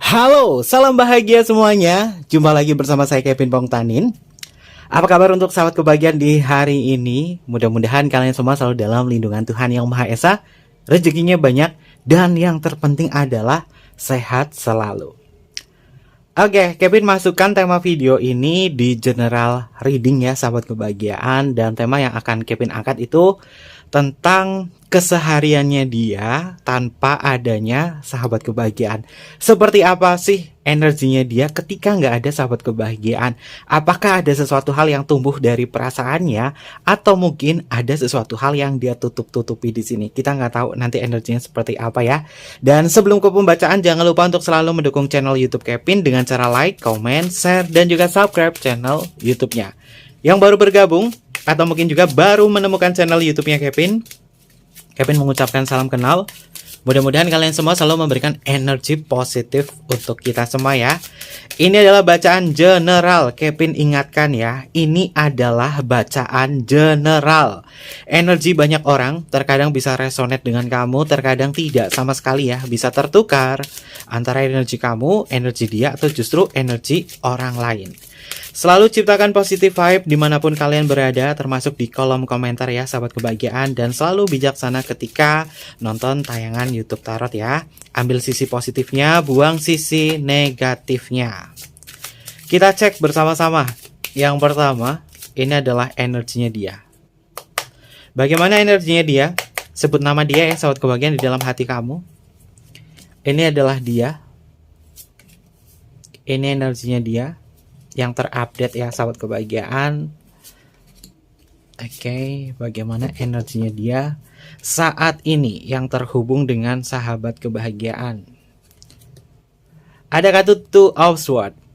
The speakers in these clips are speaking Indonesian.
Halo, salam bahagia semuanya. Jumpa lagi bersama saya Kevin Pongtanin. Apa kabar untuk sahabat kebahagiaan di hari ini? Mudah-mudahan kalian semua selalu dalam lindungan Tuhan Yang Maha Esa, rezekinya banyak, dan yang terpenting adalah sehat selalu. Oke, Kevin masukkan tema video ini di general reading ya sahabat kebahagiaan. Dan tema yang akan Kevin angkat itu tentang kesehariannya dia tanpa adanya sahabat kebahagiaan. Seperti apa sih energinya dia ketika nggak ada sahabat kebahagiaan? Apakah ada sesuatu hal yang tumbuh dari perasaannya, atau mungkin ada sesuatu hal yang dia tutup-tutupi di sini? Kita nggak tahu nanti energinya seperti apa ya. Dan sebelum ke pembacaan, jangan lupa untuk selalu mendukung channel YouTube Kevin dengan cara like, comment, share, dan juga subscribe channel YouTube-nya. Yang baru bergabung atau mungkin juga baru menemukan channel YouTube-nya Kevin mengucapkan salam kenal. Mudah-mudahan kalian semua selalu memberikan energi positif untuk kita semua ya. Ini adalah bacaan general. Kevin ingatkan ya, ini adalah bacaan general. Energi banyak orang terkadang bisa resonate dengan kamu, terkadang tidak sama sekali ya. Bisa tertukar antara energi kamu, energi dia, atau justru energi orang lain. Selalu ciptakan positive vibe dimanapun kalian berada, termasuk di kolom komentar ya sahabat kebahagiaan. Dan selalu bijaksana ketika nonton tayangan YouTube Tarot ya. Ambil sisi positifnya, buang sisi negatifnya. Kita cek bersama-sama. Yang pertama, ini adalah energinya dia. Bagaimana energinya dia? Sebut nama dia ya sahabat kebahagiaan di dalam hati kamu. Ini adalah dia. Ini energinya dia yang terupdate ya sahabat kebahagiaan. Oke, bagaimana energinya dia saat ini yang terhubung dengan sahabat kebahagiaan? Ada kartu Two of Swords.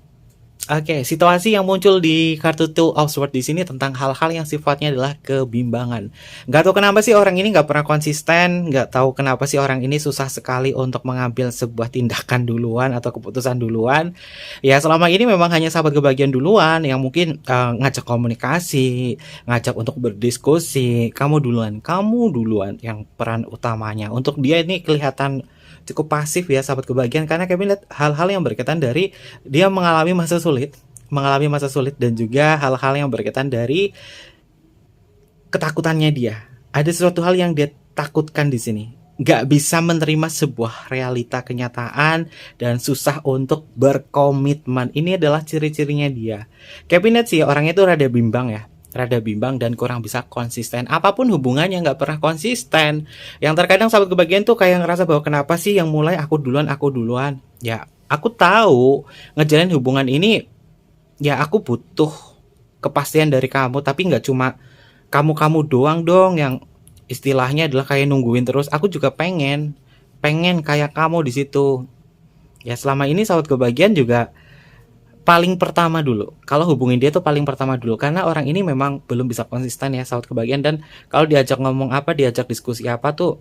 Oke, situasi yang muncul di kartu Two of Swords di sini tentang hal-hal yang sifatnya adalah kebimbangan. Gak tahu kenapa sih orang ini gak pernah konsisten, gak tahu kenapa sih orang ini susah sekali untuk mengambil sebuah tindakan duluan atau keputusan duluan. Ya selama ini memang hanya sahabat kebahagiaan duluan yang mungkin ngajak komunikasi, ngajak untuk berdiskusi. Kamu duluan yang peran utamanya. Untuk dia ini kelihatan cukup pasif ya sahabat kebahagiaan, karena Kevin lihat hal-hal yang berkaitan dari dia mengalami masa sulit dan juga hal-hal yang berkaitan dari ketakutannya dia. Ada sesuatu hal yang dia takutkan di sini. Gak bisa menerima sebuah realita kenyataan dan susah untuk berkomitmen. Ini adalah ciri-cirinya dia. Kevin lihat sih orangnya itu rada bimbang dan kurang bisa konsisten. Apapun hubungannya nggak pernah konsisten. Yang terkadang sahabat kebahagiaan tuh kayak ngerasa bahwa kenapa sih yang mulai aku duluan. Ya aku tahu ngejalin hubungan ini, ya aku butuh kepastian dari kamu. Tapi nggak cuma kamu doang dong yang istilahnya adalah kayak nungguin terus. Aku juga pengen kayak kamu di situ. Ya selama ini sahabat kebahagiaan juga paling pertama dulu. Kalau hubungin dia tuh paling pertama dulu, karena orang ini memang belum bisa konsisten ya sahabat kebahagiaan. Dan kalau diajak ngomong apa, diajak diskusi apa tuh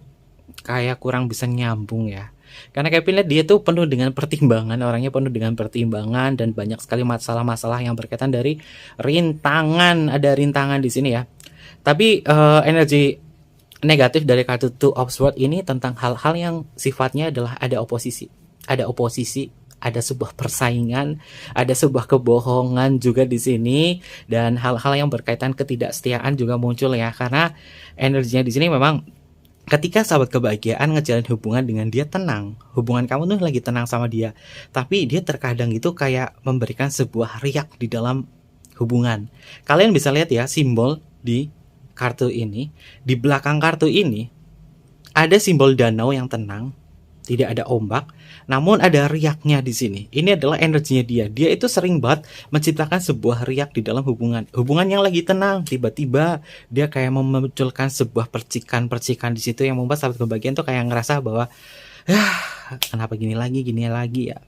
kayak kurang bisa nyambung ya. Karena Kevin lihat dia tuh penuh dengan pertimbangan, orangnya penuh dengan pertimbangan dan banyak sekali masalah-masalah yang berkaitan dari rintangan. Ada rintangan di sini ya. Tapi energi negatif dari kartu Two of Swords ini tentang hal-hal yang sifatnya adalah ada oposisi, ada sebuah persaingan, ada sebuah kebohongan juga di sini, dan hal-hal yang berkaitan ketidaksetiaan juga muncul ya. Karena energinya di sini memang ketika sahabat kebahagiaan ngejalin hubungan dengan dia tenang, hubungan kamu tuh lagi tenang sama dia, tapi dia terkadang itu kayak memberikan sebuah riak di dalam hubungan. Kalian bisa lihat ya simbol di kartu ini, di belakang kartu ini ada simbol danau yang tenang. Tidak ada ombak, namun ada riaknya di sini. Ini adalah energinya dia. Dia itu sering banget menciptakan sebuah riak di dalam hubungan yang lagi tenang. Tiba-tiba dia kayak memunculkan sebuah percikan-percikan di situ yang membuat sahabat kebahagiaan tuh kayak ngerasa bahwa kenapa gini lagi ya.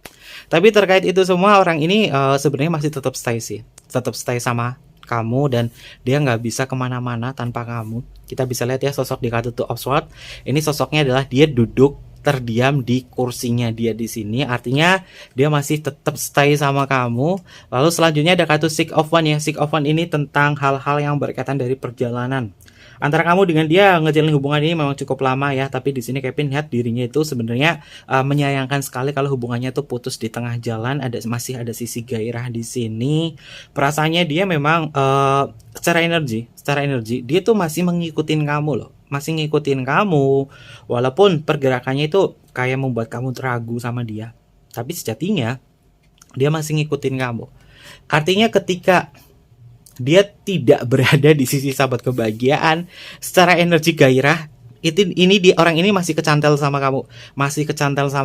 Tapi terkait itu semua orang ini sebenarnya masih tetap stay sama kamu, dan dia nggak bisa kemana-mana tanpa kamu. Kita bisa lihat ya sosok di kartu Two of Swords. Ini sosoknya adalah dia duduk terdiam di kursinya dia di sini, artinya dia masih tetap stay sama kamu. Lalu selanjutnya ada kartu Six of Wands ya. Six of Wands ini tentang hal-hal yang berkaitan dari perjalanan. Antara kamu dengan dia ngejalin hubungan ini memang cukup lama ya, tapi di sini Kevin lihat dirinya itu sebenarnya menyayangkan sekali kalau hubungannya tuh putus di tengah jalan. Masih ada sisi gairah di sini. Perasaannya dia memang secara energi dia tuh masih ngikutin kamu loh, masih ngikutin kamu, walaupun pergerakannya itu kayak membuat kamu ragu sama dia, tapi sejatinya dia masih ngikutin kamu. Artinya ketika dia tidak berada di sisi sahabat kebahagiaan, secara energi gairah ini orang ini masih kecantel sama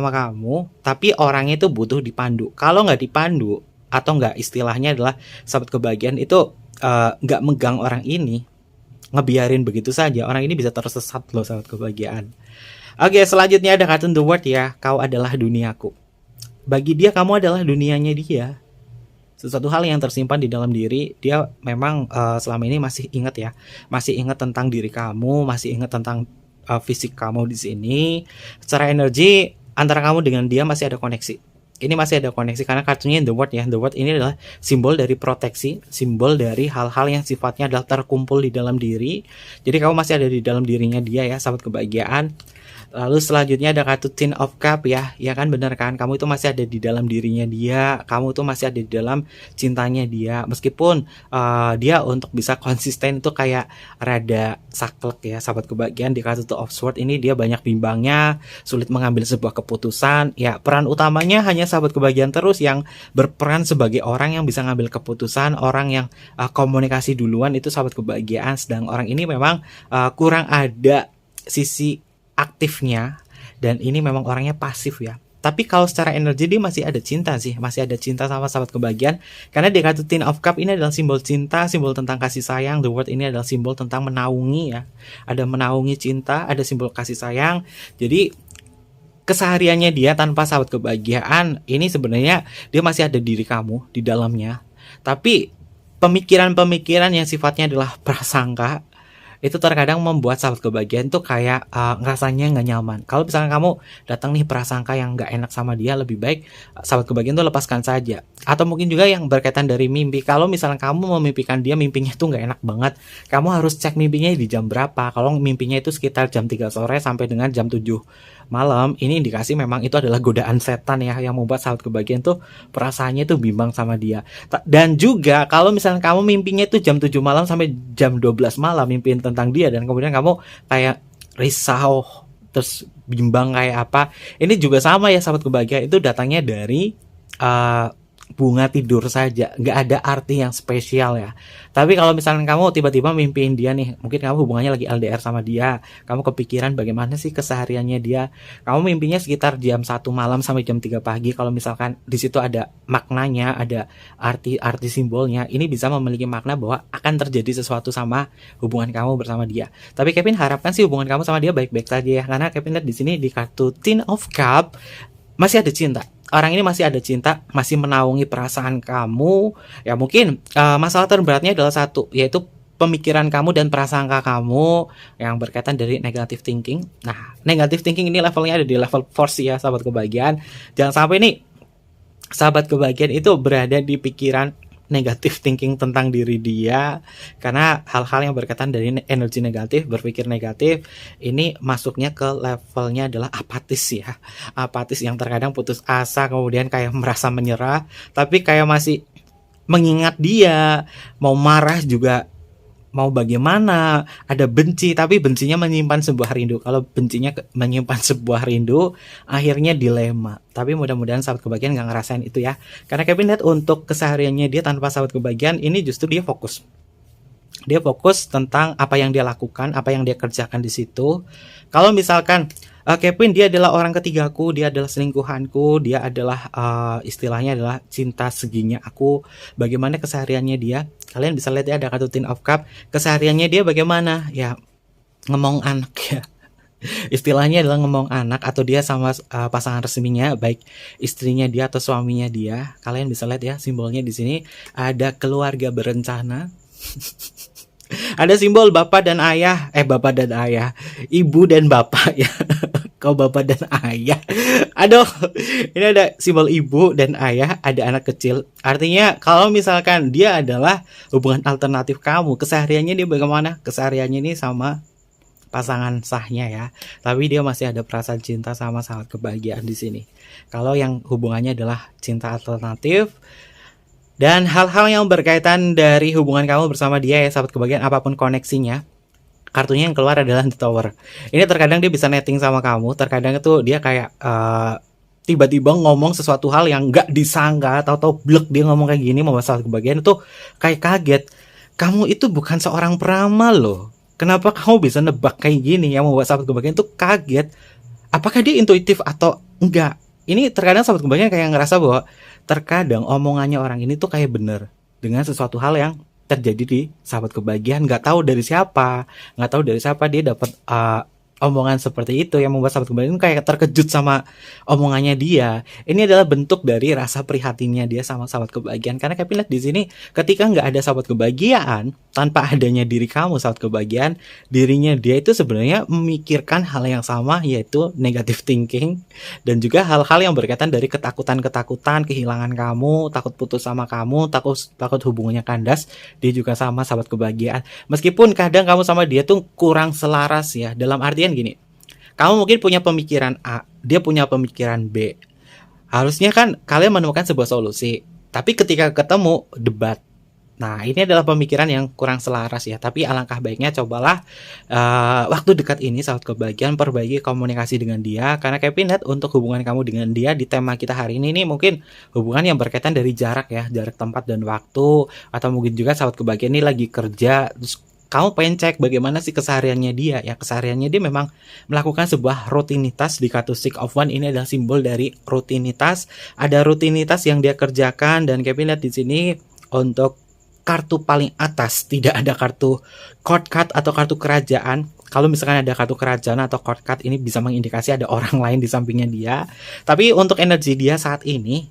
kamu, tapi orangnya itu butuh dipandu. Kalau nggak dipandu atau nggak, istilahnya adalah sahabat kebahagiaan itu nggak megang orang ini, ngebiarin begitu saja, orang ini bisa tersesat loh sahabat kebahagiaan. Oke, selanjutnya ada kartun The World ya. Kau adalah duniaku. Bagi dia kamu adalah dunianya dia. Sesuatu hal yang tersimpan di dalam diri dia memang selama ini masih ingat tentang diri kamu, masih ingat tentang fisik kamu di sini. Secara energi antara kamu dengan dia masih ada koneksi. Ini masih ada koneksi karena kartunya The World ya. The World ini adalah simbol dari proteksi, simbol dari hal-hal yang sifatnya adalah terkumpul di dalam diri. Jadi kamu masih ada di dalam dirinya dia ya, sahabat kebahagiaan. Lalu selanjutnya ada kartu Ten of Cup ya. Ya kan, benar kan? Kamu itu masih ada di dalam dirinya dia. Kamu itu masih ada di dalam cintanya dia. Meskipun dia untuk bisa konsisten itu kayak rada saklek ya, sahabat kebahagiaan. Di kartu Two of Swords ini dia banyak bimbangnya, sulit mengambil sebuah keputusan. Ya, peran utamanya hanya sahabat kebahagiaan terus yang berperan sebagai orang yang bisa ngambil keputusan, orang yang komunikasi duluan, itu sahabat kebahagiaan. Sedang orang ini memang kurang ada sisi aktifnya, dan ini memang orangnya pasif ya. Tapi kalau secara energi dia masih ada cinta sih, masih ada cinta sama sahabat kebahagiaan. Karena di kartu Ten of Cup ini adalah simbol cinta, simbol tentang kasih sayang. The World ini adalah simbol tentang menaungi ya. Ada menaungi cinta, ada simbol kasih sayang. Jadi kesehariannya dia tanpa sahabat kebahagiaan ini sebenarnya dia masih ada diri kamu di dalamnya. Tapi pemikiran-pemikiran yang sifatnya adalah prasangka itu terkadang membuat sahabat kebahagiaan tuh kayak ngerasanya nggak nyaman. Kalau misalnya kamu datang nih prasangka yang nggak enak sama dia, lebih baik sahabat kebahagiaan tuh lepaskan saja. Atau mungkin juga yang berkaitan dari mimpi. Kalau misalnya kamu memimpikan dia, mimpinya tuh nggak enak banget, kamu harus cek mimpinya di jam berapa. Kalau mimpinya itu sekitar jam 3 sore sampai dengan jam 7 malam, ini indikasi memang itu adalah godaan setan ya, yang membuat sahabat kebahagiaan tuh perasaannya tuh bimbang sama dia. Dan juga kalau misalnya kamu mimpinya itu jam 7 malam sampai jam 12 malam mimpiin tentang dia, dan kemudian kamu kayak risau terus bimbang kayak apa, ini juga sama ya sahabat kebahagiaan, itu datangnya dari bunga tidur saja, nggak ada arti yang spesial ya. Tapi kalau misalnya kamu tiba-tiba mimpiin dia nih, mungkin kamu hubungannya lagi LDR sama dia, kamu kepikiran bagaimana sih kesehariannya dia, kamu mimpinya sekitar jam 1 malam sampai jam 3 pagi. Kalau misalkan di situ ada maknanya, ada arti simbolnya, ini bisa memiliki makna bahwa akan terjadi sesuatu sama hubungan kamu bersama dia. Tapi Kevin harapkan sih hubungan kamu sama dia baik-baik saja ya, karena Kevin lihat di sini di kartu Ten of Cup masih ada cinta. Orang ini masih ada cinta, masih menaungi perasaan kamu. Ya mungkin masalah terberatnya adalah satu, yaitu pemikiran kamu dan prasangka kamu yang berkaitan dari negative thinking. Nah, negative thinking ini levelnya ada di level force ya, sahabat kebahagiaan. Jangan sampai nih sahabat kebahagiaan itu berada di pikiran negatif thinking tentang diri dia, karena hal-hal yang berkaitan dari energi negatif, berpikir negatif, ini masuknya ke levelnya adalah apatis ya, apatis yang terkadang putus asa, kemudian kayak merasa menyerah, tapi kayak masih mengingat dia, mau marah juga mau bagaimana, ada benci tapi bencinya menyimpan sebuah rindu. Kalau bencinya menyimpan sebuah rindu, akhirnya dilema. Tapi mudah-mudahan sahabat kebahagiaan gak ngerasain itu ya, karena Kevin lihat untuk kesehariannya dia tanpa sahabat kebahagiaan ini justru dia fokus tentang apa yang dia lakukan, apa yang dia kerjakan di situ. Kalau misalkan Kevin dia adalah orang ketigaku, dia adalah selingkuhanku, dia adalah istilahnya adalah cinta seginya aku. Bagaimana kesehariannya dia? Kalian bisa lihat ya, ada kartu Ten of Cup. Kesehariannya dia bagaimana? Ya ngomong anak ya. Istilahnya adalah ngomong anak, atau dia sama pasangan resminya, baik istrinya dia atau suaminya dia. Kalian bisa lihat ya simbolnya di sini ada keluarga berencana. Ada simbol bapak dan ayah, bapak dan ayah, ibu dan bapak ya. Kau bapak dan ayah. Aduh, ini ada simbol ibu dan ayah, ada anak kecil. Artinya kalau misalkan dia adalah hubungan alternatif kamu, kesehariannya dia bagaimana? Kesehariannya ini sama pasangan sahnya ya, tapi dia masih ada perasaan cinta sama sahabat kebahagiaan di sini. Kalau yang hubungannya adalah cinta alternatif dan hal-hal yang berkaitan dari hubungan kamu bersama dia ya sahabat kebahagiaan, apapun koneksinya, kartunya yang keluar adalah The Tower. Ini terkadang dia bisa netting sama kamu, terkadang itu dia kayak tiba-tiba ngomong sesuatu hal yang nggak disangka, tahu-tahu blek dia ngomong kayak gini, membuat sahabat kebahagiaan itu kayak kaget. Kamu itu bukan seorang peramal loh. Kenapa kamu bisa nebak kayak gini, yang membuat sahabat kebahagiaan itu kaget? Apakah dia intuitif atau enggak? Ini terkadang sahabat kebahagiaan kayak ngerasa bahwa terkadang omongannya orang ini tuh kayak bener dengan sesuatu hal yang terjadi di sahabat kebahagiaan. Nggak tahu dari siapa dia dapat omongan seperti itu yang membuat sahabat kebahagiaan kayak terkejut sama omongannya dia. Ini adalah bentuk dari rasa prihatinnya dia sama sahabat kebahagiaan. Karena Kevin lihat di sini, ketika nggak ada sahabat kebahagiaan, tanpa adanya diri kamu sahabat kebahagiaan, dirinya dia itu sebenarnya memikirkan hal yang sama, yaitu negative thinking, dan juga hal-hal yang berkaitan dari ketakutan-ketakutan, kehilangan kamu, takut putus sama kamu, takut hubungannya kandas. Dia juga sama sahabat kebahagiaan. Meskipun kadang kamu sama dia tuh kurang selaras ya, dalam artian gini, kamu mungkin punya pemikiran A, dia punya pemikiran B. Harusnya kan kalian menemukan sebuah solusi, tapi ketika ketemu debat. Nah, ini adalah pemikiran yang kurang selaras ya. Tapi alangkah baiknya cobalah waktu dekat ini sahabat kebahagiaan perbaiki komunikasi dengan dia. Karena Kevin lihat untuk hubungan kamu dengan dia di tema kita hari ini mungkin hubungan yang berkaitan dari jarak ya, jarak tempat dan waktu. Atau mungkin juga sahabat kebahagiaan ini lagi kerja, terus kamu pengen cek bagaimana sih kesehariannya dia. Ya, kesehariannya dia memang melakukan sebuah rutinitas. Di kartu Six of Wands ini adalah simbol dari rutinitas. Ada rutinitas yang dia kerjakan, dan Kevin lihat di sini untuk kartu paling atas tidak ada kartu court card atau kartu kerajaan. Kalau misalkan ada kartu kerajaan atau court card, ini bisa mengindikasi ada orang lain di sampingnya dia. Tapi untuk energi dia saat ini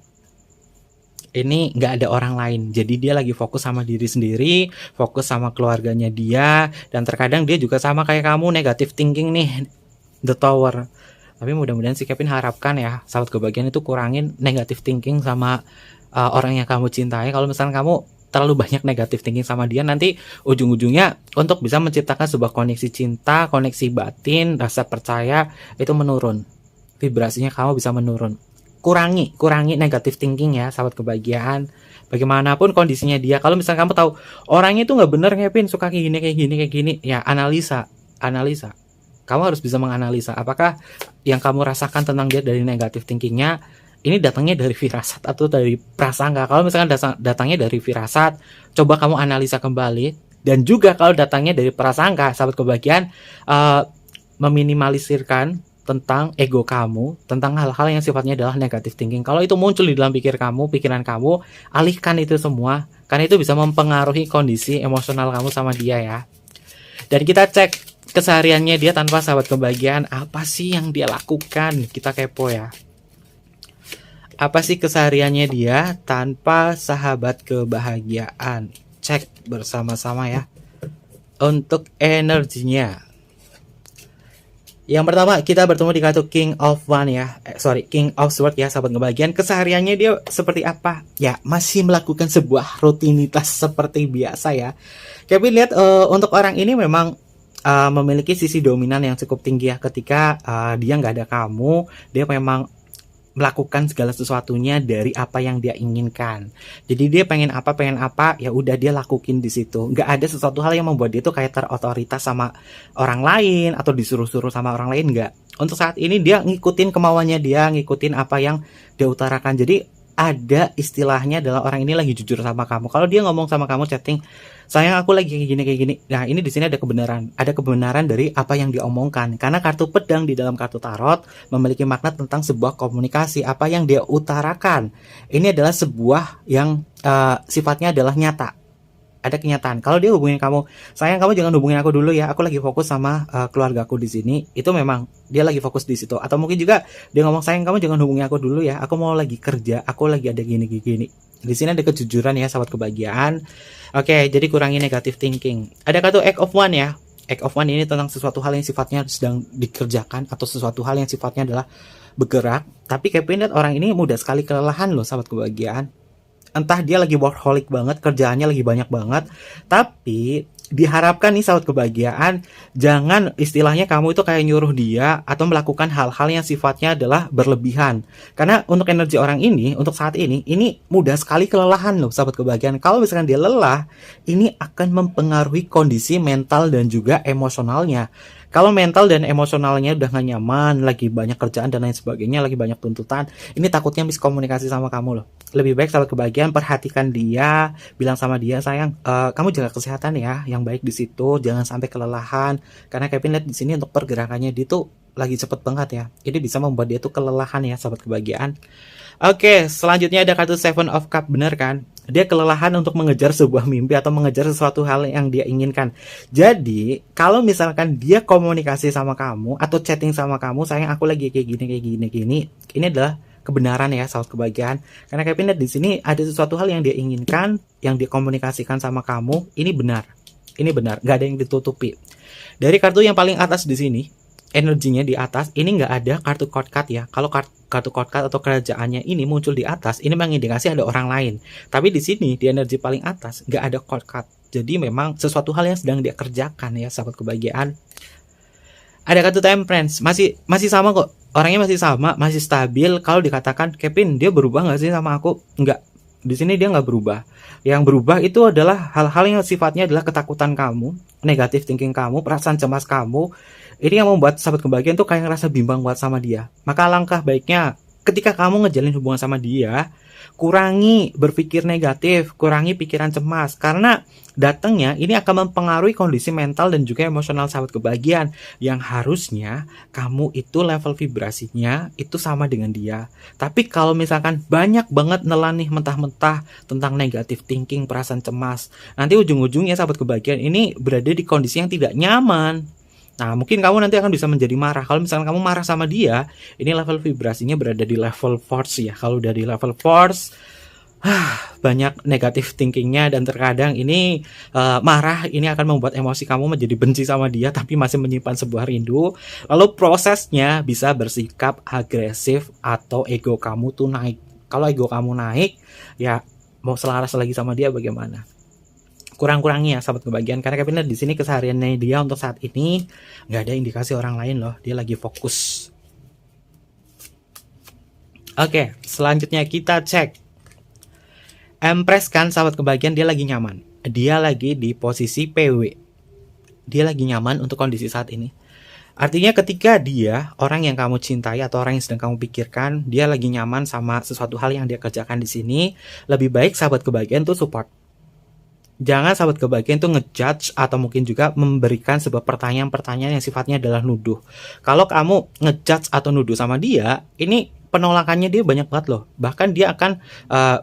nggak ada orang lain. Jadi dia lagi fokus sama diri sendiri, fokus sama keluarganya dia, dan terkadang dia juga sama kayak kamu, negative thinking nih, The Tower. Tapi mudah-mudahan si Kevin harapkan ya sahabat kebahagiaan itu kurangin negative thinking sama orang yang kamu cintai. Kalau misalkan kamu terlalu banyak negatif thinking sama dia, nanti ujung-ujungnya untuk bisa menciptakan sebuah koneksi cinta, koneksi batin, rasa percaya itu menurun, vibrasinya kamu bisa menurun. Kurangi negatif thinking ya sahabat kebahagiaan. Bagaimanapun kondisinya dia, kalau misalnya kamu tahu orangnya itu nggak bener, Kevin suka kayak gini, ya analisa. Kamu harus bisa menganalisa apakah yang kamu rasakan tentang dia dari negatif thinkingnya ini datangnya dari firasat atau dari prasangka. Kalau misalkan datangnya dari firasat, coba kamu analisa kembali. Dan juga kalau datangnya dari prasangka, sahabat kebahagiaan, meminimalisirkan tentang ego kamu, tentang hal-hal yang sifatnya adalah negative thinking. Kalau itu muncul di dalam pikiran kamu, alihkan itu semua, karena itu bisa mempengaruhi kondisi emosional kamu sama dia ya. Dan kita cek kesehariannya dia tanpa sahabat kebahagiaan, apa sih yang dia lakukan? Kita kepo ya. Apa sih kesehariannya dia tanpa sahabat kebahagiaan? Cek bersama-sama ya. Untuk energinya. Yang pertama kita bertemu di kartu King of Wands ya. King of Swords ya sahabat kebahagiaan. Kesehariannya dia seperti apa? Ya, masih melakukan sebuah rutinitas seperti biasa ya. Kevin lihat untuk orang ini memang memiliki sisi dominan yang cukup tinggi ya. Ketika dia nggak ada kamu, dia memang melakukan segala sesuatunya dari apa yang dia inginkan. Jadi dia pengen apa, ya udah dia lakuin di situ. Nggak ada sesuatu hal yang membuat dia tuh kayak terotoritas sama orang lain atau disuruh-suruh sama orang lain, nggak. Untuk saat ini dia ngikutin kemauannya dia, ngikutin apa yang dia utarakan. Jadi ada istilahnya adalah orang ini lagi jujur sama kamu. Kalau dia ngomong sama kamu chatting, sayang aku lagi kayak gini. Nah, ini di sini ada kebenaran dari apa yang dia omongkan. Karena kartu pedang di dalam kartu tarot memiliki makna tentang sebuah komunikasi, apa yang dia utarakan. Ini adalah sebuah yang sifatnya adalah nyata. Ada kenyataan. Kalau dia hubungin kamu, sayang kamu jangan hubungin aku dulu ya, aku lagi fokus sama keluargaku di sini. Itu memang dia lagi fokus di situ. Atau mungkin juga dia ngomong, sayang kamu jangan hubungi aku dulu ya, aku mau lagi kerja, aku lagi ada gini. Di sini ada kejujuran ya sahabat kebahagiaan. Oke, jadi kurangi negative thinking. Ada kartu Act of One ya. Act of One ini tentang sesuatu hal yang sifatnya sedang dikerjakan atau sesuatu hal yang sifatnya adalah bergerak. Tapi Kevin lihat orang ini mudah sekali kelelahan loh sahabat kebahagiaan. Entah dia lagi workaholic banget, kerjaannya lagi banyak banget, tapi diharapkan nih sahabat kebahagiaan, jangan istilahnya kamu itu kayak nyuruh dia atau melakukan hal-hal yang sifatnya adalah berlebihan. Karena untuk energi orang ini, untuk saat ini mudah sekali kelelahan loh sahabat kebahagiaan. Kalau misalkan dia lelah, ini akan mempengaruhi kondisi mental dan juga emosionalnya. Kalau mental dan emosionalnya udah gak nyaman, lagi banyak kerjaan dan lain sebagainya, lagi banyak tuntutan, ini takutnya miskomunikasi sama kamu loh. Lebih baik sahabat kebahagiaan perhatikan dia, bilang sama dia, sayang, kamu jaga kesehatan ya, yang baik di situ, jangan sampai kelelahan. Karena Kevin lihat di sini untuk pergerakannya dia tuh lagi cepet banget ya. Ini bisa membuat dia tuh kelelahan ya sahabat kebahagiaan. Oke, selanjutnya ada kartu Seven of Cup, bener kan? Dia kelelahan untuk mengejar sebuah mimpi atau mengejar sesuatu hal yang dia inginkan. Jadi, kalau misalkan dia komunikasi sama kamu atau chatting sama kamu, sayang aku lagi kayak gini, ini adalah kebenaran ya sahabat kebahagiaan. Karena Kevin lihat di sini ada sesuatu hal yang dia inginkan, yang dia komunikasikan sama kamu, ini benar. Ini benar, nggak ada yang ditutupi. Dari kartu yang paling atas di sini, energinya di atas, ini nggak ada kartu court card ya. Kalau kartu court card atau kerajaannya ini muncul di atas, ini mengindikasi ada orang lain. Tapi di sini di energi paling atas nggak ada court card. Jadi memang sesuatu hal yang sedang dia kerjakan ya sahabat kebahagiaan. Ada kartu Temperance, masih sama kok. Orangnya masih sama, masih stabil. Kalau dikatakan Kevin dia berubah nggak sih sama aku? Nggak. Di sini dia nggak berubah. Yang berubah itu adalah hal-hal yang sifatnya adalah ketakutan kamu, negative thinking kamu, perasaan cemas kamu. Ini yang membuat sahabat kebahagiaan tuh kayak ngerasa bimbang buat sama dia. Maka alangkah baiknya ketika kamu ngejalin hubungan sama dia, kurangi berpikir negatif, kurangi pikiran cemas. Karena datangnya ini akan mempengaruhi kondisi mental dan juga emosional sahabat kebahagiaan. Yang harusnya kamu itu level vibrasinya itu sama dengan dia. Tapi kalau misalkan banyak banget nelan nih mentah-mentah tentang negative thinking, perasaan cemas, nanti ujung-ujungnya sahabat kebahagiaan ini berada di kondisi yang tidak nyaman. Nah, mungkin kamu nanti akan bisa menjadi marah. Kalau misalkan kamu marah sama dia, ini level vibrasinya berada di level force ya. Kalau udah di level force, banyak negatif thinkingnya dan terkadang ini marah ini akan membuat emosi kamu menjadi benci sama dia tapi masih menyimpan sebuah rindu. Lalu prosesnya bisa bersikap agresif atau ego kamu tuh naik. Kalau ego kamu naik, ya mau selaras lagi sama dia bagaimana? Kurang-kurangi ya sahabat kebahagiaan, karena Kevin lihat di sini kesehariannya dia untuk saat ini nggak ada indikasi orang lain loh, dia lagi fokus. Oke, selanjutnya kita cek Empress kan sahabat kebahagiaan, dia lagi nyaman, dia lagi di posisi PW, dia lagi nyaman untuk kondisi saat ini. Artinya ketika dia, orang yang kamu cintai atau orang yang sedang kamu pikirkan, dia lagi nyaman sama sesuatu hal yang dia kerjakan di sini, lebih baik sahabat kebahagiaan tuh support. Jangan sahabat kebahagiaan tuh ngejudge atau mungkin juga memberikan sebuah pertanyaan-pertanyaan yang sifatnya adalah nuduh. Kalau kamu ngejudge atau nuduh sama dia, ini penolakannya dia banyak banget loh. Bahkan dia akan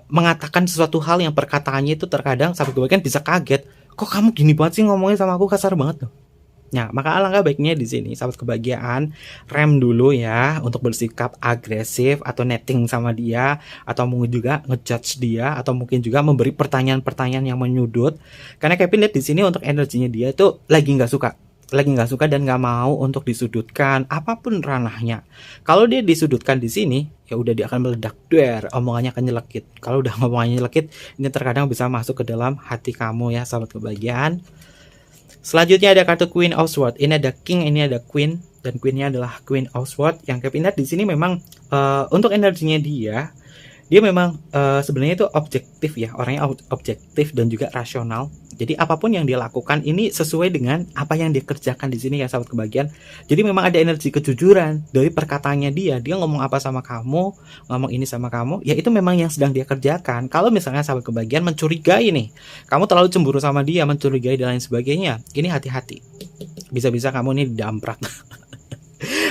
mengatakan sesuatu hal yang perkataannya itu terkadang sahabat kebahagiaan bisa kaget. Kok kamu gini banget sih ngomongnya sama aku, kasar banget loh. Nah, maka alangkah baiknya di sini sahabat kebahagiaan rem dulu ya untuk bersikap agresif atau netting sama dia, atau mungkin juga ngejudge dia, atau mungkin juga memberi pertanyaan-pertanyaan yang menyudut. Karena Kevin lihat di sini untuk energinya dia itu lagi nggak suka dan nggak mau untuk disudutkan apapun ranahnya. Kalau dia disudutkan di sini, ya udah dia akan meledak, omongannya akan nyelekit. Kalau udah ngomongannya nyelekit, ini terkadang bisa masuk ke dalam hati kamu ya sahabat kebahagiaan. Selanjutnya ada kartu Queen of Swords. Ini ada King, ini ada Queen, dan Queennya adalah Queen of Swords. Yang Kevin lihat di sini memang untuk energinya dia memang sebenarnya itu objektif ya, orangnya objektif dan juga rasional. Jadi apapun yang dia lakukan ini sesuai dengan apa yang dia kerjakan di sini ya sahabat kebahagiaan. Jadi memang ada energi kejujuran dari perkataannya dia ngomong apa sama kamu, ngomong ini sama kamu, ya itu memang yang sedang dia kerjakan. Kalau misalnya sahabat kebahagiaan mencurigai nih, kamu terlalu cemburu sama dia, mencurigai dan lain sebagainya, ini hati-hati. Bisa-bisa kamu ini didamprat.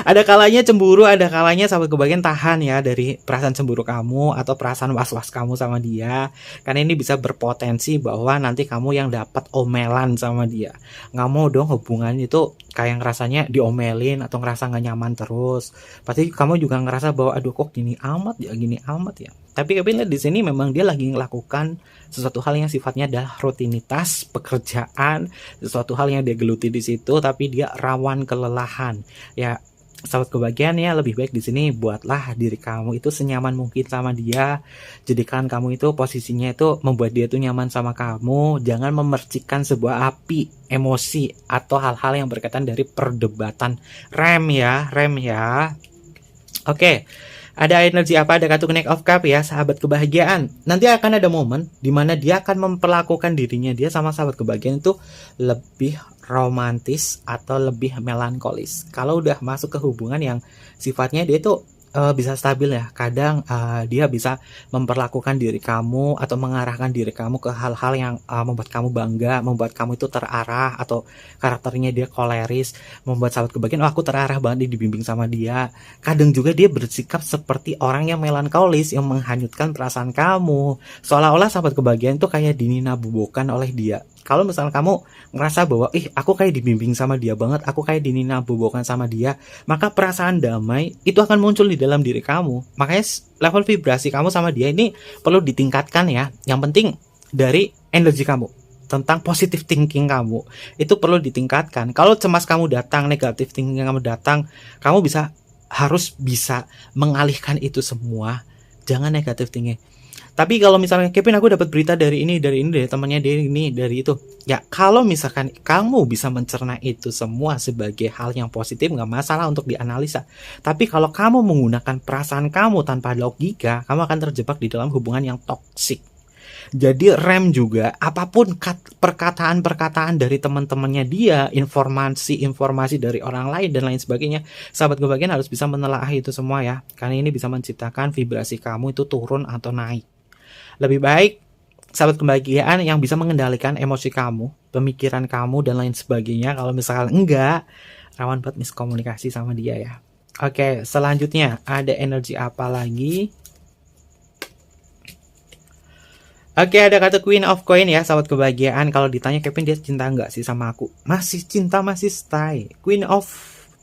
Ada kalanya cemburu, ada kalanya sahabat kebagian tahan ya dari perasaan cemburu kamu atau perasaan was-was kamu sama dia. Karena ini bisa berpotensi bahwa nanti kamu yang dapat omelan sama dia. Nggak mau dong hubungan itu kayak ngerasanya diomelin atau ngerasa nggak nyaman terus. Pasti kamu juga ngerasa bahwa aduh kok gini amat ya, gini amat ya. Tapi Kevin lihat di sini memang dia lagi melakukan sesuatu hal yang sifatnya adalah rutinitas pekerjaan, sesuatu hal yang dia geluti di situ, tapi dia rawan kelelahan. Ya, sahabat kebagian ya lebih baik di sini buatlah diri kamu itu senyaman mungkin sama dia. Jadikan kamu itu posisinya itu membuat dia itu nyaman sama kamu. Jangan memercikan sebuah api emosi atau hal-hal yang berkaitan dari perdebatan. Rem ya. Oke. Ada energi apa? Ada kartu Knight of Cup ya, sahabat kebahagiaan. Nanti akan ada momen di mana dia akan memperlakukan dirinya dia sama sahabat kebahagiaan itu lebih romantis atau lebih melankolis. Kalau udah masuk ke hubungan yang sifatnya dia itu bisa stabil ya. Kadang dia bisa memperlakukan diri kamu atau mengarahkan diri kamu ke hal-hal yang membuat kamu bangga, membuat kamu itu terarah, atau karakternya dia koleris, membuat sahabat kebagian, oh aku terarah banget dibimbing sama dia. Kadang juga dia bersikap seperti orang yang melankolis, yang menghanyutkan perasaan kamu, seolah-olah sahabat kebagian itu kayak dininabobokan oleh dia. Kalau misalnya kamu ngerasa bahwa aku kayak dibimbing sama dia banget, aku kayak dininabobokan sama dia, maka perasaan damai itu akan muncul di dalam diri kamu. Makanya level vibrasi kamu sama dia ini perlu ditingkatkan ya. Yang penting dari energi kamu, tentang positive thinking kamu itu perlu ditingkatkan. Kalau cemas kamu datang, negative thinking kamu datang, kamu harus bisa mengalihkan itu semua. Jangan negative thinking. Tapi kalau misalnya Kevin aku dapat berita dari temannya dia ini, dari itu. Ya kalau misalkan kamu bisa mencerna itu semua sebagai hal yang positif, nggak masalah untuk dianalisa. Tapi kalau kamu menggunakan perasaan kamu tanpa logika, kamu akan terjebak di dalam hubungan yang toksik. Jadi rem juga, apapun perkataan-perkataan dari teman-temannya dia, informasi dari orang lain dan lain sebagainya, sahabat kebagian harus bisa menelaah itu semua ya. Karena ini bisa menciptakan vibrasi kamu itu turun atau naik. Lebih baik sahabat kebahagiaan yang bisa mengendalikan emosi kamu, pemikiran kamu dan lain sebagainya. Kalau misalkan enggak, rawan buat miskomunikasi sama dia ya. Oke, selanjutnya ada energi apa lagi? Oke, ada kata Queen of Coin ya, sahabat kebahagiaan. Kalau ditanya Kevin dia cinta enggak sih sama aku? Masih cinta, masih stay. Queen of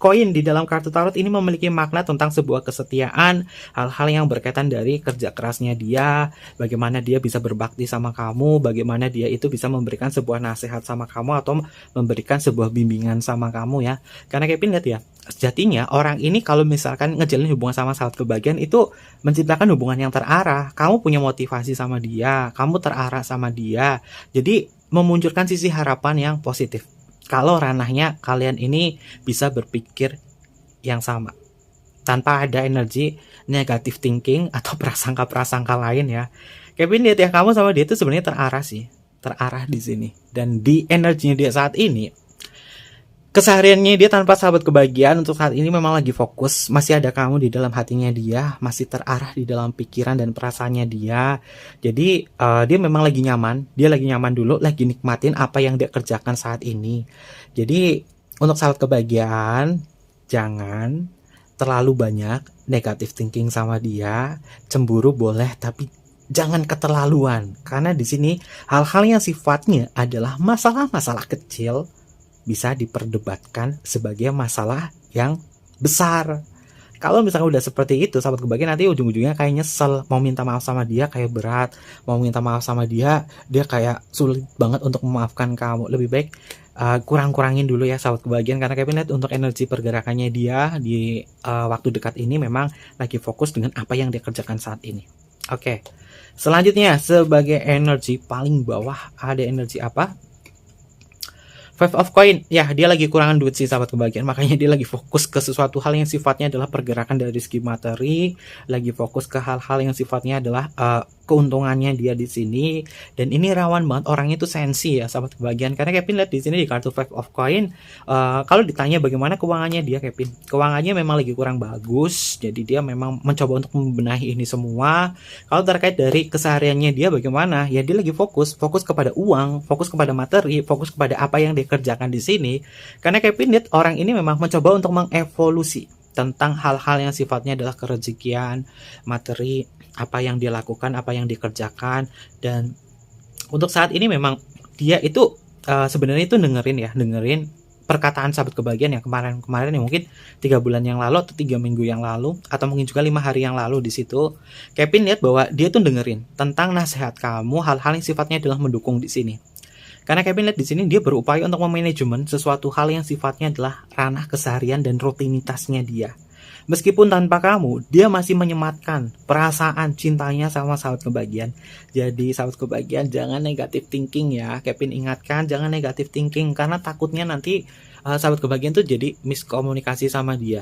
Koin di dalam kartu tarot ini memiliki makna tentang sebuah kesetiaan, hal-hal yang berkaitan dari kerja kerasnya dia, bagaimana dia bisa berbakti sama kamu, bagaimana dia itu bisa memberikan sebuah nasihat sama kamu atau memberikan sebuah bimbingan sama kamu ya. Karena Kevin lihat ya, sejatinya orang ini kalau misalkan ngejalin hubungan sama sahabat kebahagiaan itu menciptakan hubungan yang terarah. Kamu punya motivasi sama dia, kamu terarah sama dia. Jadi memunculkan sisi harapan yang positif. Kalau ranahnya kalian ini bisa berpikir yang sama tanpa ada energi negatif thinking atau prasangka-prasangka lain ya. Kevin lihat ya, kamu sama dia itu sebenarnya terarah di sini. Dan di energinya dia saat ini, kesehariannya dia tanpa sahabat kebahagiaan untuk saat ini memang lagi fokus. Masih ada kamu di dalam hatinya dia, masih terarah di dalam pikiran dan perasaannya dia. Jadi dia memang lagi nyaman. Dia lagi nyaman dulu, lagi nikmatin apa yang dia kerjakan saat ini. Jadi untuk sahabat kebahagiaan, jangan terlalu banyak negative thinking sama dia. Cemburu boleh, tapi jangan keterlaluan. Karena di sini hal-hal yang sifatnya adalah masalah-masalah kecil bisa diperdebatkan sebagai masalah yang besar. Kalau misalnya udah seperti itu, sahabat kebahagiaan nanti ujung-ujungnya kayak nyesel, mau minta maaf sama dia kayak berat, mau minta maaf sama dia kayak sulit banget untuk memaafkan kamu. Lebih baik kurang-kurangin dulu ya sahabat kebahagiaan, karena Kevin lihat untuk energi pergerakannya dia di waktu dekat ini memang lagi fokus dengan apa yang dia kerjakan saat ini. Oke. Selanjutnya sebagai energi paling bawah ada energi apa? Five of Coin, ya dia lagi kurangan duit sih sahabat kebahagiaan, makanya dia lagi fokus ke sesuatu hal yang sifatnya adalah pergerakan dari segi materi, lagi fokus ke hal-hal yang sifatnya adalah keuntungannya dia di sini. Dan ini rawan banget orang itu sensi ya sahabat kebahagiaan, karena Kevin lihat di sini di kartu Five of Coin, kalau ditanya bagaimana keuangannya dia, Kevin, keuangannya memang lagi kurang bagus, jadi dia memang mencoba untuk membenahi ini semua. Kalau terkait dari kesehariannya dia bagaimana, ya dia lagi fokus kepada uang, fokus kepada materi, fokus kepada apa yang dia kerjakan di sini. Karena Kevin lihat orang ini memang mencoba untuk mengevolusi. tentang hal-hal yang sifatnya adalah kerezekian, materi, apa yang dia lakukan, apa yang dikerjakan. Dan untuk saat ini memang dia itu sebenarnya itu dengerin perkataan sahabat kebahagiaan yang kemarin yang mungkin 3 bulan yang lalu atau 3 minggu yang lalu atau mungkin juga 5 hari yang lalu. Di situ Kevin lihat bahwa dia tuh dengerin tentang nasihat kamu, hal-hal yang sifatnya adalah mendukung di sini. Karena Kevin lihat di sini dia berupaya untuk memanajemen sesuatu hal yang sifatnya adalah ranah keseharian dan rutinitasnya dia. Meskipun tanpa kamu, dia masih menyematkan perasaan cintanya sama sahabat kebahagiaan. Jadi sahabat kebahagiaan, jangan negatif thinking ya. Kevin ingatkan, jangan negatif thinking, karena takutnya nanti sahabat kebahagiaan tuh jadi miskomunikasi sama dia.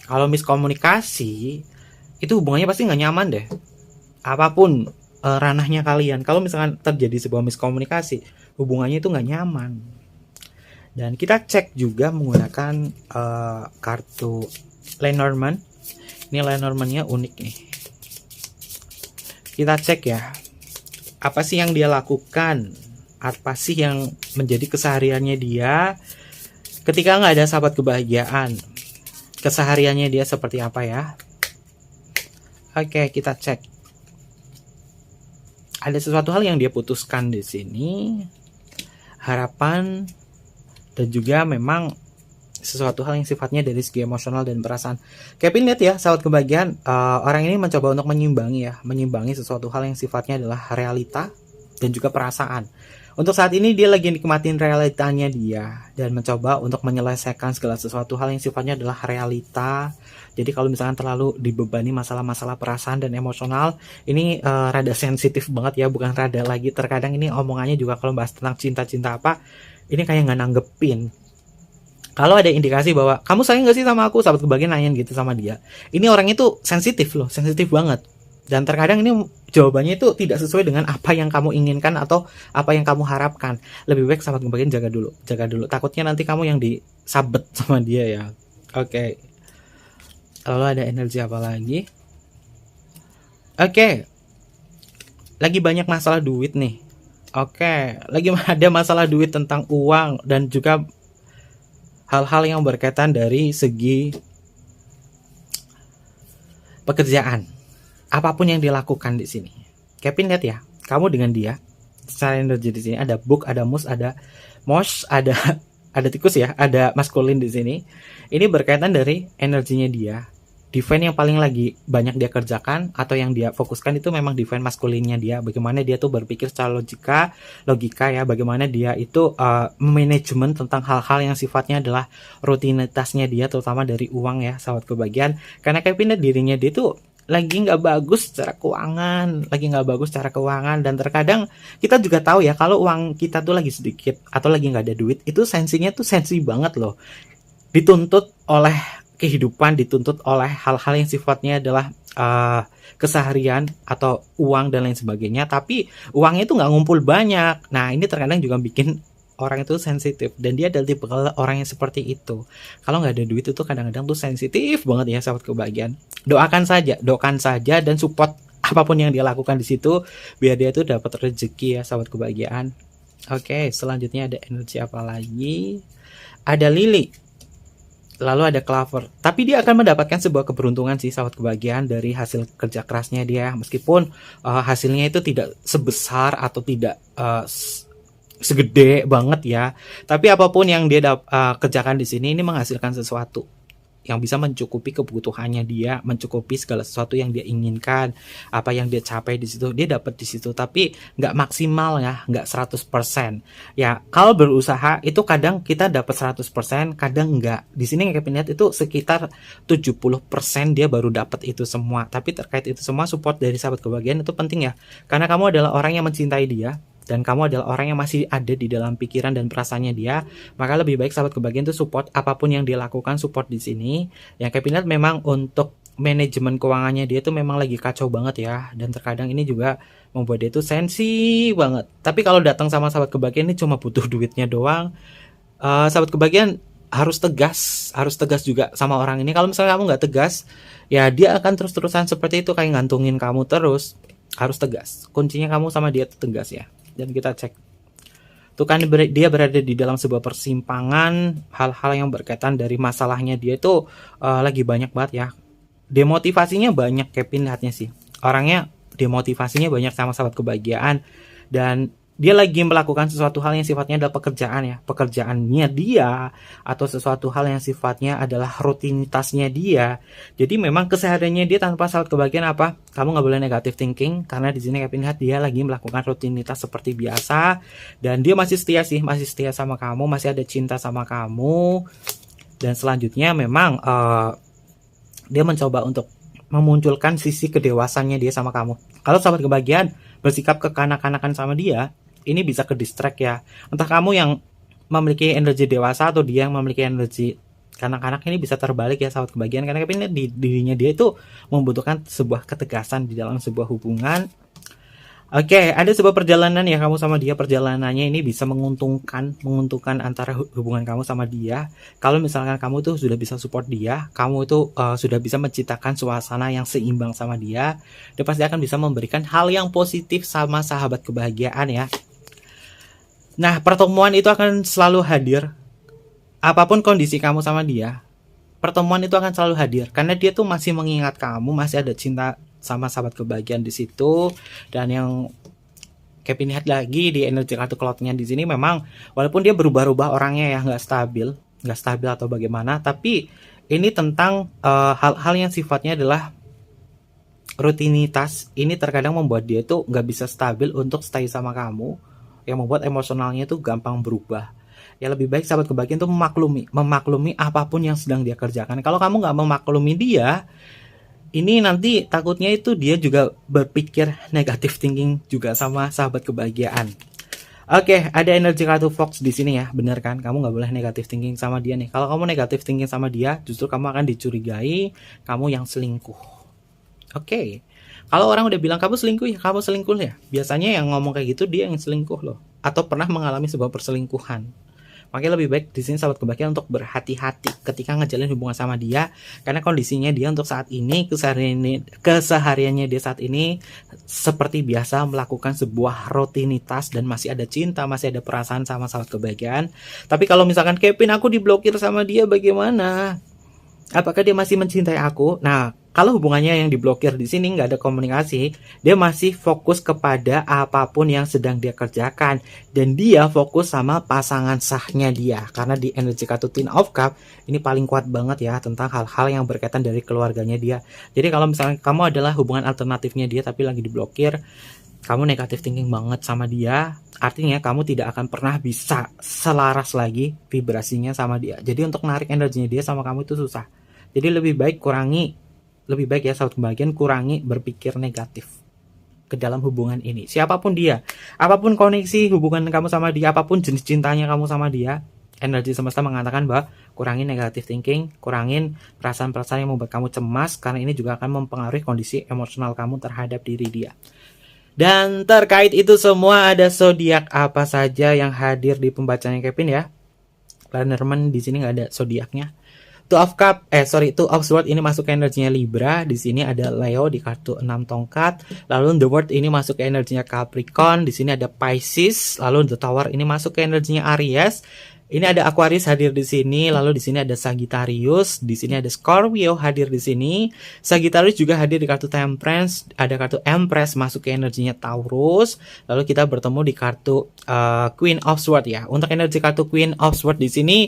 Kalau miskomunikasi, itu hubungannya pasti nggak nyaman deh. Apapun ranahnya kalian, kalau misalkan terjadi sebuah miskomunikasi, hubungannya itu nggak nyaman. Dan kita cek juga menggunakan kartu Lenormand. Ini Lenormandnya unik nih. Kita cek ya, apa sih yang dia lakukan, apa sih yang menjadi kesehariannya dia ketika nggak ada sahabat kebahagiaan. Kesehariannya dia seperti apa ya? Oke, kita cek. Ada sesuatu hal yang dia putuskan di sini, harapan, dan juga memang sesuatu hal yang sifatnya dari segi emosional dan perasaan. Kevin lihat ya, sahabat kebahagiaan, orang ini mencoba untuk menyimbangi sesuatu hal yang sifatnya adalah realita dan juga perasaan. Untuk saat ini dia lagi nikmatin realitanya dia dan mencoba untuk menyelesaikan segala sesuatu hal yang sifatnya adalah realita. Jadi kalau misalkan terlalu dibebani masalah-masalah perasaan dan emosional, ini rada sensitif banget ya, bukan rada lagi. Terkadang ini omongannya juga kalau bahas tentang cinta-cinta apa, ini kayak nggak nanggepin. Kalau ada indikasi bahwa kamu sayang gak sih sama aku, sahabat kebahagiaan nanyain gitu sama dia, ini orang itu sensitif loh, sensitif banget. Dan terkadang ini jawabannya itu tidak sesuai dengan apa yang kamu inginkan atau apa yang kamu harapkan. Lebih baik sahabat kebahagiaan jaga dulu. Takutnya nanti kamu yang disabet sama dia ya. Oke. Lalu ada energi apa lagi? Oke. Lagi banyak masalah duit nih. Oke, lagi ada masalah duit tentang uang dan juga hal-hal yang berkaitan dari segi pekerjaan. Apapun yang dilakukan di sini. Kevin lihat ya, kamu dengan dia secara energi di sini ada book, ada moose, ada mouse, ada tikus ya, ada maskulin di sini. Ini berkaitan dari energinya dia. Define yang paling lagi banyak dia kerjakan atau yang dia fokuskan itu memang define maskulinnya dia. Bagaimana dia tuh berpikir secara logika ya, bagaimana dia itu manajemen tentang hal-hal yang sifatnya adalah rutinitasnya dia, terutama dari uang ya, sahabat kebahagiaan. Karena kayak pindah dirinya dia tuh lagi nggak bagus secara keuangan, dan terkadang kita juga tahu ya, kalau uang kita tuh lagi sedikit atau lagi nggak ada duit, itu sensinya tuh sensi banget loh. Dituntut oleh kehidupan, dituntut oleh hal-hal yang sifatnya adalah keseharian atau uang dan lain sebagainya, tapi uangnya itu nggak ngumpul banyak. Nah ini terkadang juga bikin orang itu sensitif, dan dia adalah tipe orang yang seperti itu. Kalau nggak ada duit itu kadang-kadang tuh sensitif banget ya, sahabat kebahagiaan. Doakan saja dan support apapun yang dia lakukan di situ biar dia tuh dapat rezeki ya, sahabat kebahagiaan. Oke, selanjutnya ada energi apa lagi? Ada lili. Lalu ada clover. Tapi dia akan mendapatkan sebuah keberuntungan sih, sahabat kebahagiaan, dari hasil kerja kerasnya dia. Meskipun hasilnya itu tidak sebesar atau tidak segede banget ya. Tapi apapun yang dia kerjakan di sini ini menghasilkan sesuatu yang bisa mencukupi kebutuhannya dia, mencukupi segala sesuatu yang dia inginkan, apa yang dia capai di situ, dia dapat di situ. Tapi nggak maksimal ya, nggak 100%. Ya, kalau berusaha itu kadang kita dapat 100%, kadang nggak. Di sini kayak lihat itu sekitar 70% dia baru dapat itu semua. Tapi terkait itu semua, support dari sahabat kebahagiaan itu penting ya. Karena kamu adalah orang yang mencintai dia, dan kamu adalah orang yang masih ada di dalam pikiran dan perasaannya dia, maka lebih baik sahabat kebahagiaan itu support apapun yang dia lakukan, support di sini. Yang Kevin lihat memang untuk manajemen keuangannya dia itu memang lagi kacau banget ya, dan terkadang ini juga membuat dia itu sensi banget. Tapi kalau datang sama sahabat kebahagiaan ini cuma butuh duitnya doang. Sahabat kebahagiaan harus tegas juga sama orang ini. Kalau misalnya kamu nggak tegas, ya dia akan terus-terusan seperti itu, kayak ngantungin kamu terus. Harus tegas. Kuncinya kamu sama dia itu tegas ya. Dan kita cek Tuh kan dia berada di dalam sebuah persimpangan, hal-hal yang berkaitan dari masalahnya dia itu lagi banyak banget ya. Demotivasinya banyak Kevin lihatnya sih. Orangnya demotivasinya banyak sama sahabat kebahagiaan, dan dia lagi melakukan sesuatu hal yang sifatnya adalah pekerjaan ya. Pekerjaannya dia atau sesuatu hal yang sifatnya adalah rutinitasnya dia. Jadi memang kesehariannya dia tanpa sahabat kebahagiaan apa? Kamu nggak boleh negative thinking, karena di sini Kevin lihat dia lagi melakukan rutinitas seperti biasa, dan dia masih setia sih, masih setia sama kamu, masih ada cinta sama kamu. Dan selanjutnya memang dia mencoba untuk memunculkan sisi kedewasannya dia sama kamu. Kalau sahabat kebahagiaan bersikap kekanak-kanakan sama dia, ini bisa ke distract ya. Entah kamu yang memiliki energi dewasa atau dia yang memiliki energi kanak-kanak, ini bisa terbalik ya sahabat kebahagiaan, karena di dirinya dia itu membutuhkan sebuah ketegasan di dalam sebuah hubungan. Oke, ada sebuah perjalanan ya kamu sama dia, perjalanannya ini bisa menguntungkan antara hubungan kamu sama dia. Kalau misalkan kamu tuh sudah bisa support dia, kamu itu sudah bisa menciptakan suasana yang seimbang sama dia pasti akan bisa memberikan hal yang positif sama sahabat kebahagiaan ya. Nah, pertemuan itu akan selalu hadir. Apapun kondisi kamu sama dia, pertemuan itu akan selalu hadir karena dia tuh masih mengingat kamu, masih ada cinta sama sahabat kebahagiaan di situ. Dan yang Kevin lihat lagi di energi kartu cloud-nya di sini, memang walaupun dia berubah-ubah orangnya ya, nggak stabil atau bagaimana, tapi ini tentang hal-hal yang sifatnya adalah rutinitas. Ini terkadang membuat dia tuh nggak bisa stabil untuk stay sama kamu, yang membuat emosionalnya tuh gampang berubah. Ya lebih baik sahabat kebahagiaan tuh memaklumi apapun yang sedang dia kerjakan. Kalau kamu nggak memaklumi dia, ini nanti takutnya itu dia juga berpikir negatif thinking juga sama sahabat kebahagiaan. Oke, ada energi kartu Fox di sini ya, bener kan? Kamu nggak boleh negatif thinking sama dia nih. Kalau kamu negatif thinking sama dia, justru kamu akan dicurigai kamu yang selingkuh. Oke, kalau orang udah bilang kamu selingkuh ya, kamu selingkuh ya. Biasanya yang ngomong kayak gitu dia yang selingkuh loh, atau pernah mengalami sebuah perselingkuhan. Makanya lebih baik di sini sahabat kebahagiaan untuk berhati-hati ketika ngejalin hubungan sama dia, karena kondisinya dia untuk saat ini, kesehariannya dia saat ini seperti biasa melakukan sebuah rutinitas dan masih ada cinta, masih ada perasaan sama sahabat kebahagiaan. Tapi kalau misalkan Kevin, aku diblokir sama dia, bagaimana? Apakah dia masih mencintai aku? Nah, kalau hubungannya yang diblokir di sini nggak ada komunikasi, dia masih fokus kepada apapun yang sedang dia kerjakan, dan dia fokus sama pasangan sahnya dia. Karena di energi kartu Ten of Cup ini paling kuat banget ya tentang hal-hal yang berkaitan dari keluarganya dia. Jadi kalau misalnya kamu adalah hubungan alternatifnya dia tapi lagi diblokir, kamu negatif thinking banget sama dia, artinya kamu tidak akan pernah bisa selaras lagi vibrasinya sama dia. Jadi untuk narik energinya dia sama kamu itu susah. Jadi lebih baik ya sahabat kebahagiaan, kurangi berpikir negatif ke dalam hubungan ini. Siapapun dia, apapun koneksi hubungan kamu sama dia, apapun jenis cintanya kamu sama dia, energi semesta mengatakan bahwa kurangin negatif thinking, kurangin perasaan-perasaan yang membuat kamu cemas, karena ini juga akan mempengaruhi kondisi emosional kamu terhadap diri dia. Dan terkait itu semua, ada zodiak apa saja yang hadir di pembacanya Kevin ya? Lenormand di sini nggak ada zodiaknya. Two of Swords ini masuk ke energinya Libra. Di sini ada Leo di kartu 6 tongkat. Lalu The World ini masuk ke energinya Capricorn. Di sini ada Pisces. Lalu The Tower ini masuk ke energinya Aries. Ini ada Aquarius hadir di sini. Lalu di sini ada Sagittarius. Di sini ada Scorpio hadir di sini. Sagittarius juga hadir di kartu Temperance. Ada kartu Empress masuk ke energinya Taurus. Lalu kita bertemu di kartu Queen of Swords ya. Untuk energi kartu Queen of Swords di sini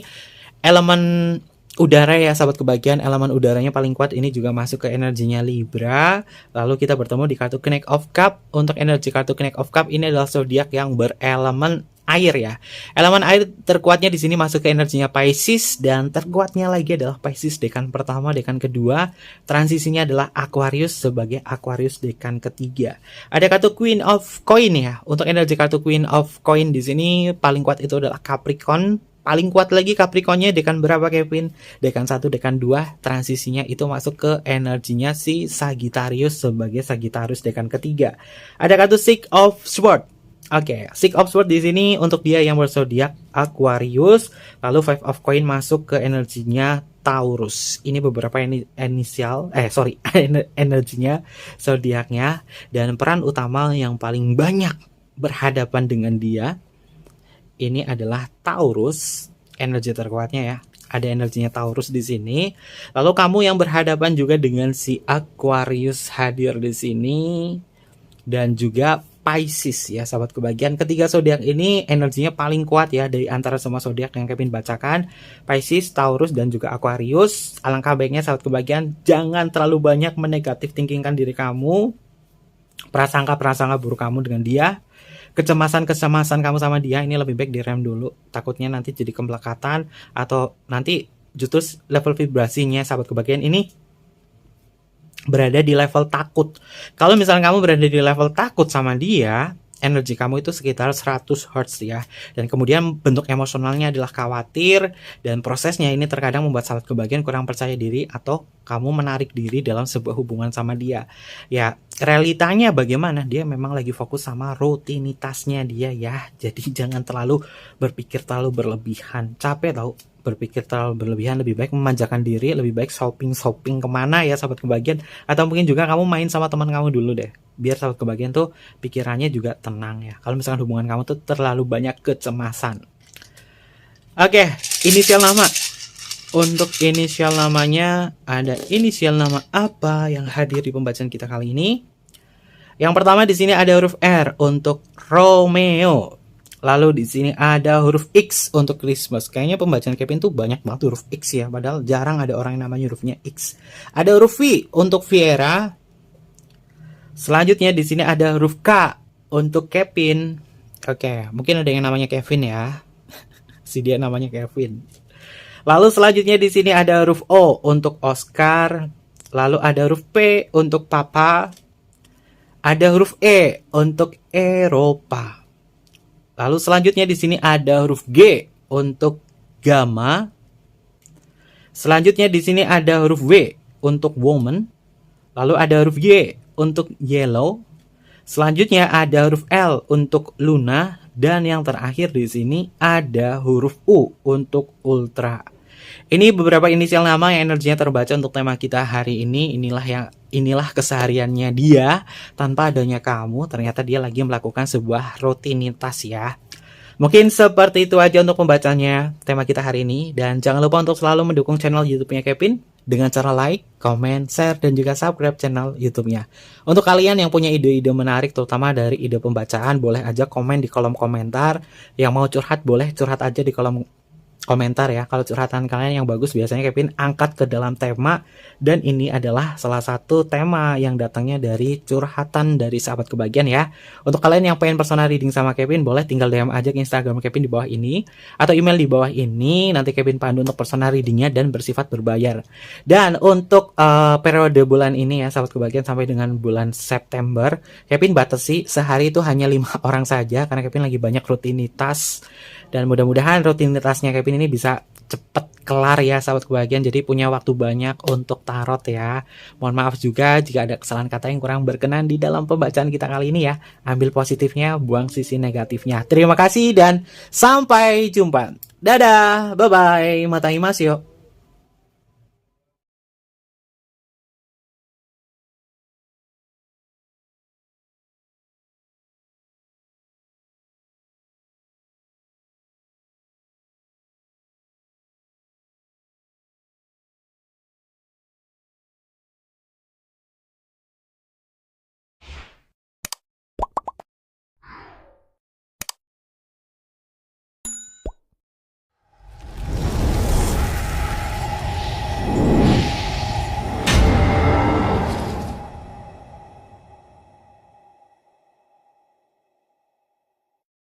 elemen udara ya sahabat kebahagiaan, elemen udaranya paling kuat, ini juga masuk ke energinya Libra. Lalu kita bertemu di kartu Knight of Cup. Untuk energi kartu Knight of Cup ini adalah zodiak yang berelemen air ya. Elemen air terkuatnya di sini masuk ke energinya Pisces, dan terkuatnya lagi adalah Pisces dekan pertama, dekan kedua. Transisinya adalah Aquarius sebagai Aquarius dekan ketiga. Ada kartu Queen of Coin ya. Untuk energi kartu Queen of Coin di sini paling kuat itu adalah Capricorn. Paling kuat lagi Capricornnya dekan berapa Kevin? Dekan 1, dekan 2. Transisinya itu masuk ke energinya si Sagittarius sebagai Sagittarius dekan ketiga. Ada kartu Six of Swords. Oke, Six of Swords di sini untuk dia yang berzodiak Aquarius. Lalu Five of Coin masuk ke energinya Taurus. Ini beberapa energinya zodiaknya, dan peran utama yang paling banyak berhadapan dengan dia ini adalah Taurus, energi terkuatnya ya. Ada energinya Taurus di sini. Lalu kamu yang berhadapan juga dengan si Aquarius hadir di sini dan juga Pisces ya, sahabat kebagian. Ketiga zodiak ini energinya paling kuat ya dari antara semua zodiak yang Kevin bacakan. Pisces, Taurus dan juga Aquarius. Alangkah baiknya sahabat kebagian jangan terlalu banyak menegatif thinkingkan diri kamu. Prasangka buruk kamu dengan dia. Kecemasan kamu sama dia ini lebih baik direm dulu, takutnya nanti jadi kemelekatan atau nanti justru level vibrasinya sahabat kebagian ini berada di level takut. Kalau misalnya kamu berada di level takut sama dia, energi kamu itu sekitar 100 Hz ya. Dan kemudian bentuk emosionalnya adalah khawatir, dan prosesnya ini terkadang membuat sahabat kebagian kurang percaya diri atau kamu menarik diri dalam sebuah hubungan sama dia. Ya, realitanya bagaimana? Dia memang lagi fokus sama rutinitasnya dia ya. Jadi jangan terlalu berpikir terlalu berlebihan. Capek tau berpikir terlalu berlebihan, lebih baik memanjakan diri, lebih baik shopping kemana ya sahabat kebagian, atau mungkin juga kamu main sama teman kamu dulu deh, biar sahabat kebagian tuh pikirannya juga tenang ya, kalau misalkan hubungan kamu tuh terlalu banyak kecemasan. Oke, inisial nama. Untuk inisial namanya, ada inisial nama apa yang hadir di pembacaan kita kali ini? Yang pertama di sini ada huruf R untuk Romeo. Lalu di sini ada huruf X untuk Christmas. Kayaknya pembacaan Kevin tuh banyak banget huruf X ya, padahal jarang ada orang yang namanya hurufnya X. Ada huruf V untuk Viera. Selanjutnya di sini ada huruf K untuk Kevin. Oke, mungkin ada yang namanya Kevin ya. Si dia namanya Kevin. Lalu selanjutnya di sini ada huruf O untuk Oscar. Lalu ada huruf P untuk Papa. Ada huruf E untuk Eropa. Lalu selanjutnya di sini ada huruf G untuk Gamma. Selanjutnya di sini ada huruf W untuk Woman. Lalu ada huruf Y untuk Yellow. Selanjutnya ada huruf L untuk Luna, dan yang terakhir di sini ada huruf U untuk Ultra. Ini beberapa inisial nama yang energinya terbaca untuk tema kita hari ini. Inilah kesehariannya dia tanpa adanya kamu. Ternyata dia lagi melakukan sebuah rutinitas ya. Mungkin seperti itu aja untuk pembacanya tema kita hari ini. Dan jangan lupa untuk selalu mendukung channel YouTube-nya Kevin dengan cara like, comment, share, dan juga subscribe channel YouTube-nya. Untuk kalian yang punya ide-ide menarik, terutama dari ide pembacaan, boleh aja komen di kolom komentar. Yang mau curhat, boleh curhat aja di kolom komentar ya. Kalau curhatan kalian yang bagus, biasanya Kevin angkat ke dalam tema, dan ini adalah salah satu tema yang datangnya dari curhatan dari sahabat kebagian ya. Untuk kalian yang pengen personal reading sama Kevin, boleh tinggal DM aja ke Instagram Kevin di bawah ini atau email di bawah ini. Nanti Kevin pandu untuk personal readingnya dan bersifat berbayar. Dan untuk periode bulan ini ya sahabat kebagian, sampai dengan bulan September, Kevin batasi sehari itu hanya 5 orang saja karena Kevin lagi banyak rutinitas. Dan mudah-mudahan rutinitasnya Kevin ini bisa cepet kelar ya sahabat kebagian. Jadi punya waktu banyak untuk tarot ya. Mohon maaf juga jika ada kesalahan kata yang kurang berkenan di dalam pembacaan kita kali ini ya. Ambil positifnya, buang sisi negatifnya. Terima kasih dan sampai jumpa. Dadah, bye-bye, mataimasu.